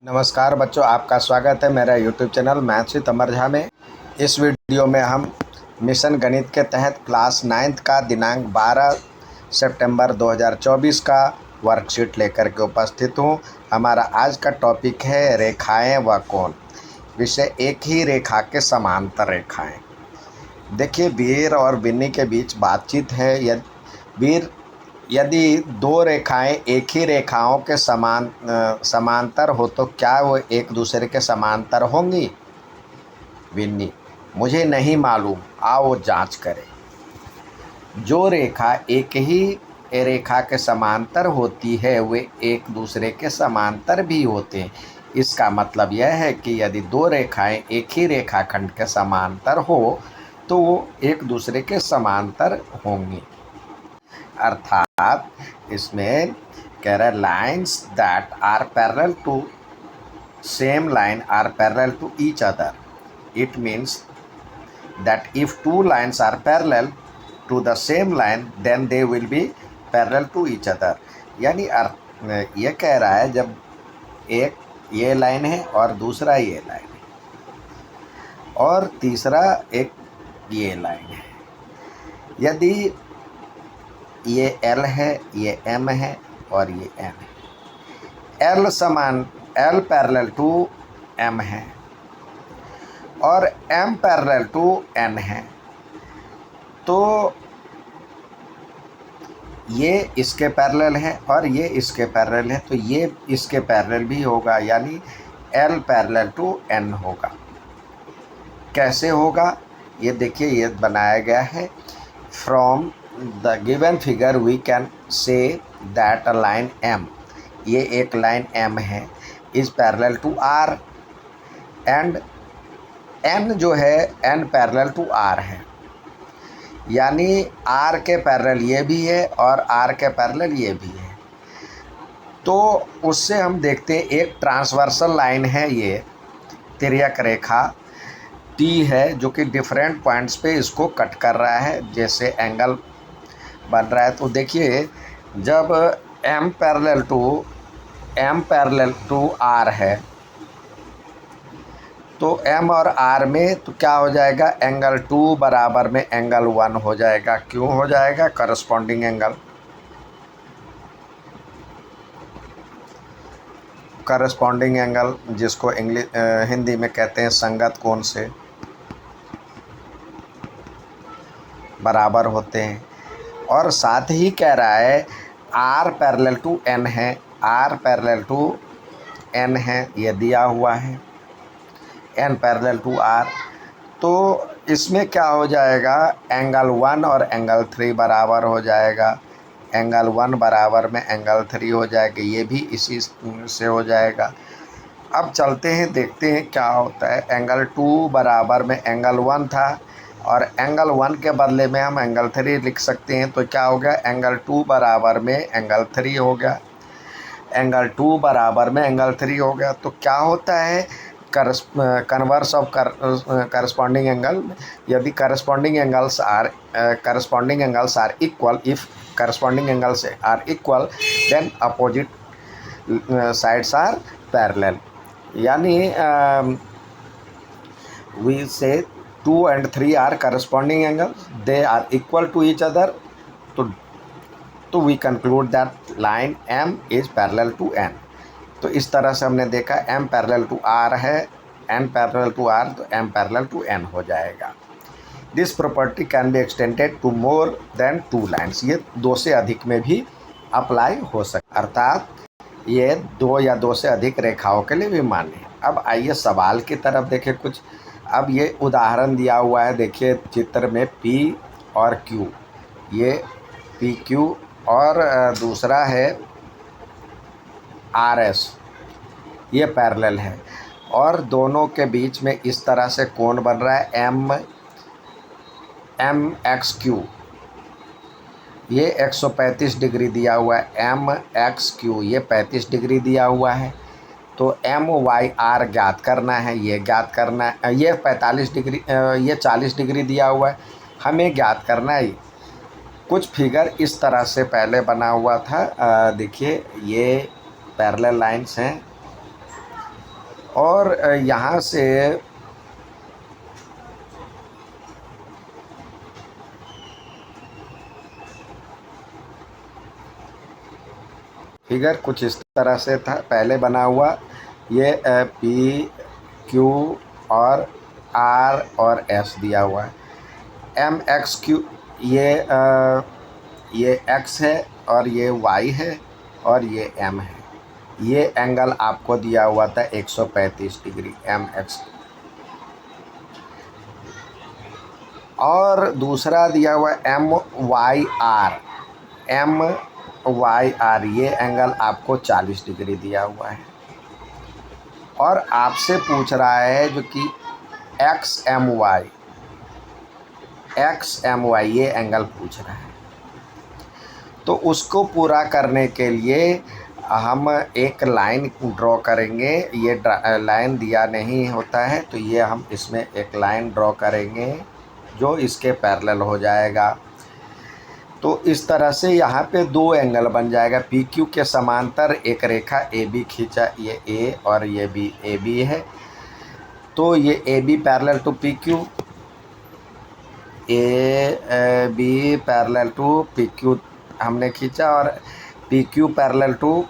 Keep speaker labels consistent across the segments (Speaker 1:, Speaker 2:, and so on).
Speaker 1: नमस्कार बच्चों, आपका स्वागत है मेरा यूट्यूब चैनल मैथ्स विद अमर झा में। इस वीडियो में हम मिशन गणित के तहत क्लास 9th का दिनांक 12 सितंबर 2024 का वर्कशीट लेकर के उपस्थित हूँ। हमारा आज का टॉपिक है रेखाएं व कोण। विषय एक ही रेखा के समांतर रेखाएं। देखिए, वीर और बिन्नी के बीच बातचीत है। यदि दो रेखाएं एक ही रेखाओं के समांतर हो तो क्या वो एक दूसरे के समांतर होंगी? बिन्नी: मुझे नहीं मालूम, आओ जांच करें। जो रेखा एक ही रेखा के समांतर होती है वे एक दूसरे के समांतर भी होते हैं। इसका मतलब यह है कि यदि दो रेखाएं एक ही रेखाखंड के समांतर हो तो वो एक दूसरे के समांतर होंगी। अर्थात इसमें कह रहा है lines that are parallel to same line are parallel to each other. It means that if two lines are parallel to the same line then they will be parallel to each other. यानी ये कह रहा है जब एक ये line है और दूसरा ये लाइन है और तीसरा एक ये लाइन है, यदि ये L है, ये M है और ये N है। L पैरेलल टू M है और M पैरेलल टू N है, तो ये इसके पैरेलल है और ये इसके पैरेलल है, तो ये इसके पैरेलल भी होगा, यानी L पैरेलल टू N होगा। कैसे होगा ये देखिए, ये बनाया गया है। From the given figure we can say that a line M, ये एक लाइन M है, is parallel to R and N जो है N parallel to R है, यानी R के पैरेलल ये भी है और R के पैरेलल ये भी है। तो उससे हम देखते हैं एक ट्रांसवर्सल लाइन है, ये तिर्यक रेखा T है जो कि डिफरेंट पॉइंट्स पे इसको कट कर रहा है, जैसे एंगल बन रहा है। तो देखिए, जब M पैरेलल टू R है तो M और R में तो क्या हो जाएगा, एंगल 2 बराबर में एंगल 1 हो जाएगा। क्यों हो जाएगा? करस्पॉन्डिंग एंगल जिसको हिंदी में कहते हैं संगत कोण से बराबर होते हैं। और साथ ही कह रहा है R पैरेलल टू N है, R पैरेलल टू N है, ये दिया हुआ है, N पैरेलल टू R। तो इसमें क्या हो जाएगा, एंगल 1 और एंगल 3 बराबर हो जाएगा। एंगल 1 बराबर में एंगल 3 हो जाएगा, ये भी इसी से हो जाएगा। अब चलते हैं, देखते हैं क्या होता है। एंगल 2 बराबर में एंगल 1 था और एंगल 1 के बदले में हम एंगल 3 लिख सकते हैं, तो क्या हो गया, एंगल 2 बराबर में एंगल 3 हो गया। एंगल 2 बराबर में एंगल 3 हो गया, तो क्या होता है, कन्वर्स ऑफ करस्पॉन्डिंग एंगल। यदि corresponding angles are equal, if corresponding angles are equal then opposite sides are parallel. यानी we say 2 and 3 are corresponding angles, they are equal to each other, तो we conclude that line M is parallel to N। तो इस तरह से हमने देखा M parallel to R है, N parallel to R, तो M पैरेलल टू N हो जाएगा। This property can be extended to more than 2 lines. ये 2 से अधिक में भी अप्लाई हो सकता, अर्थात ये 2 या 2 से अधिक रेखाओं के लिए भी मान्य है। अब आइए सवाल की तरफ देखें कुछ। अब ये उदाहरण दिया हुआ है, देखिए चित्र में P और Q, ये PQ और दूसरा है RS, ये पैरेलल है और दोनों के बीच में इस तरह से कोण बन रहा है MXQ। ये 135 डिग्री दिया हुआ है, MXQ ये 35 डिग्री दिया हुआ है। तो MYR ज्ञात करना है, ये ज्ञात करना है। ये 45 डिग्री, ये 40 डिग्री दिया हुआ है, हमें ज्ञात करना है। कुछ फिगर इस तरह से पहले बना हुआ था, देखिए ये पैरेलल लाइंस हैं, और यहाँ से फिगर कुछ इस तरह से था पहले बना हुआ। ये पी क्यू और आर और एस दिया हुआ है। एम एक्स क्यू ये एक्स है और ये वाई है और ये एम है। ये एंगल आपको दिया हुआ था 135 डिग्री एम एक्स। और दूसरा दिया हुआ M Y R. M Y R ये एंगल आपको 40 डिग्री दिया हुआ है। और आपसे पूछ रहा है जो कि एक्स एम वाई ये एंगल पूछ रहा है। तो उसको पूरा करने के लिए हम एक लाइन ड्रॉ करेंगे। ये लाइन दिया नहीं होता है तो ये हम इसमें एक लाइन ड्रॉ करेंगे जो इसके पैरेलल हो जाएगा। तो इस तरह से यहाँ पे दो एंगल बन जाएगा। पी क्यू के समांतर एक रेखा ए बी खींचा, ये ए और ये बी, ए बी है। तो ये A B parallel to P Q, A B parallel to P Q हमने खींचा और P Q parallel to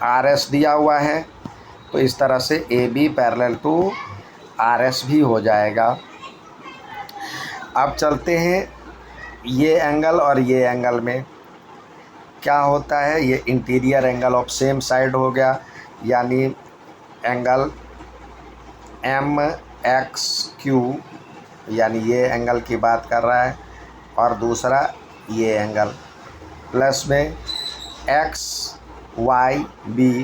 Speaker 1: R S दिया हुआ है। तो इस तरह से A B parallel to R S भी हो जाएगा। अब चलते हैं ये एंगल और ये एंगल में क्या होता है। ये interior angle of same side हो गया, यानी एंगल एम एक्स क्यू, यानी ये एंगल की बात कर रहा है। और दूसरा ये एंगल प्लस में X Y B,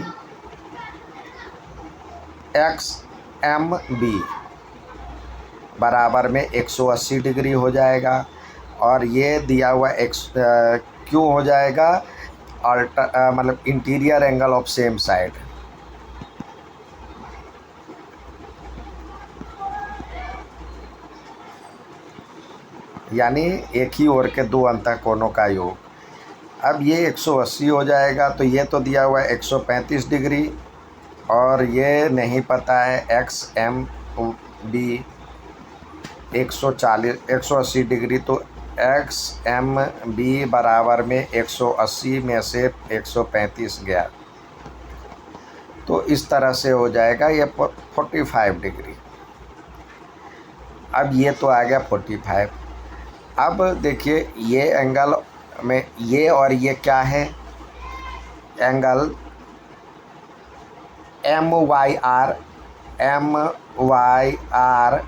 Speaker 1: X M B बराबर में 180 डिग्री हो जाएगा। और ये दिया हुआ एक्स क्यों हो जाएगा, मतलब interior angle of same side. यानी एक ही ओर के दो अंतःकोणों का योग। अब ये 180 हो जाएगा। तो ये तो दिया हुआ है 135 डिग्री और ये नहीं पता है एक्स एम बी 180 डिग्री। तो एक्स एम बी बराबर में 180 में से 135 गया, तो इस तरह से हो जाएगा ये 45 डिग्री। अब ये तो आ गया 45। अब देखिए ये एंगल में ये और ये क्या है, एंगल एम वाई आर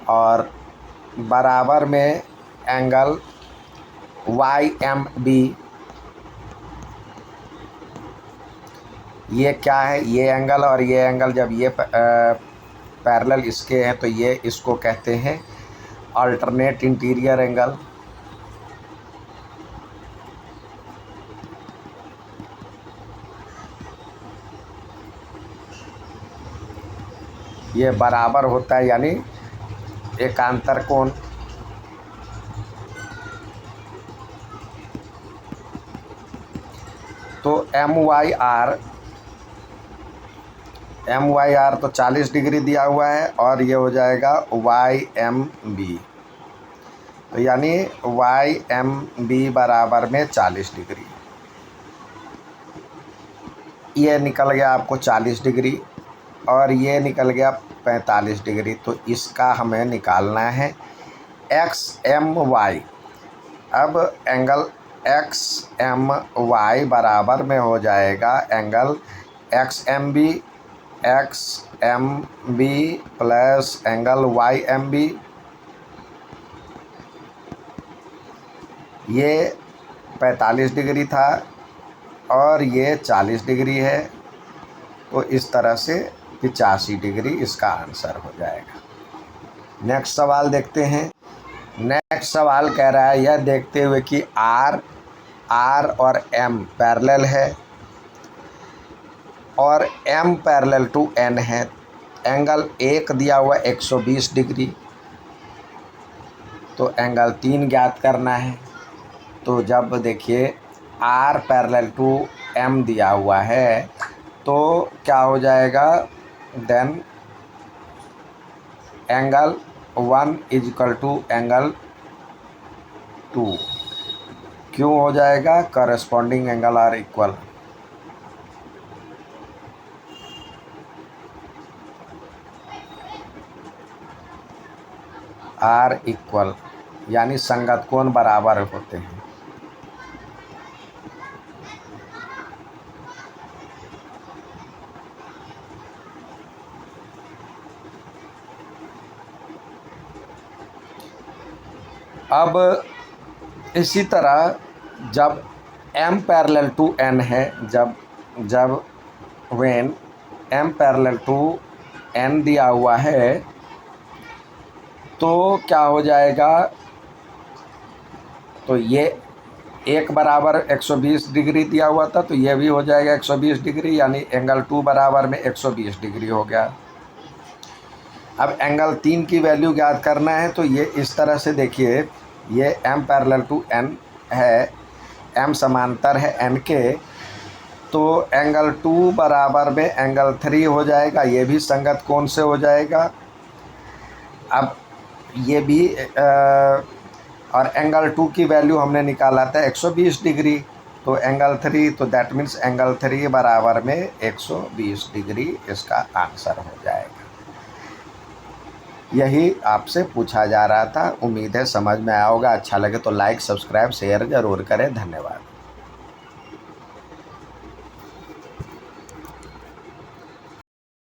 Speaker 1: और बराबर में एंगल वाई एम बी। ये क्या है, ये एंगल और ये एंगल जब ये पैरेलल इसके हैं तो ये इसको कहते हैं अल्टरनेट इंटीरियर एंगल। ये बराबर होता है यानी एकांतर कोण। तो एम वाई आर तो 40 डिग्री दिया हुआ है और ये हो जाएगा वाई एम बी। तो यानी वाई एम बी बराबर में 40 डिग्री। ये निकल गया आपको 40 डिग्री और ये निकल गया 45 डिग्री। तो इसका हमें निकालना है एक्स एम वाई। अब एंगल एक्स एम वाई बराबर में हो जाएगा angle X M B plus angle Y M B. ये 45 डिग्री था और ये 40 डिग्री है। तो इस तरह से 85 डिग्री इसका आंसर हो जाएगा। नेक्स्ट सवाल देखते हैं। नेक्स्ट सवाल कह रहा है यह देखते हुए कि आर और एम पैरेलल है और एम पैरेलल टू एन है। एंगल एक दिया हुआ 120 डिग्री। तो एंगल 3 ज्ञात करना है। तो जब देखिए आर पैरेलल टू एम दिया हुआ है तो क्या हो जाएगा, then angle 1 is equal to angle 2 क्यों हो जाएगा, corresponding angle are equal. Are equal यानी संगत कोण बराबर होते हैं। अब इसी तरह जब m पैरेलल टू n है, जब when m parallel to n दिया हुआ है तो क्या हो जाएगा, तो ये एक बराबर 120 डिग्री दिया हुआ था, तो ये भी हो जाएगा 120 डिग्री, यानी एंगल 2 बराबर में 120 डिग्री हो गया। अब एंगल 3 की वैल्यू ज्ञात करना है, तो ये इस तरह से देखिए, ये m पैरेलल टू n है, m समांतर है n के, तो एंगल 2 बराबर में एंगल 3 हो जाएगा, ये भी संगत कोण से हो जाएगा। अब ये भी और एंगल 2 की वैल्यू हमने निकाला था 120 डिग्री, तो एंगल 3, तो दैट मीन्स एंगल 3 बराबर में 120 डिग्री इसका आंसर हो जाएगा। यही आपसे पूछा जा रहा था। उम्मीद है समझ में आया होगा। अच्छा लगे तो लाइक, सब्सक्राइब, शेयर ज़रूर करें। धन्यवाद।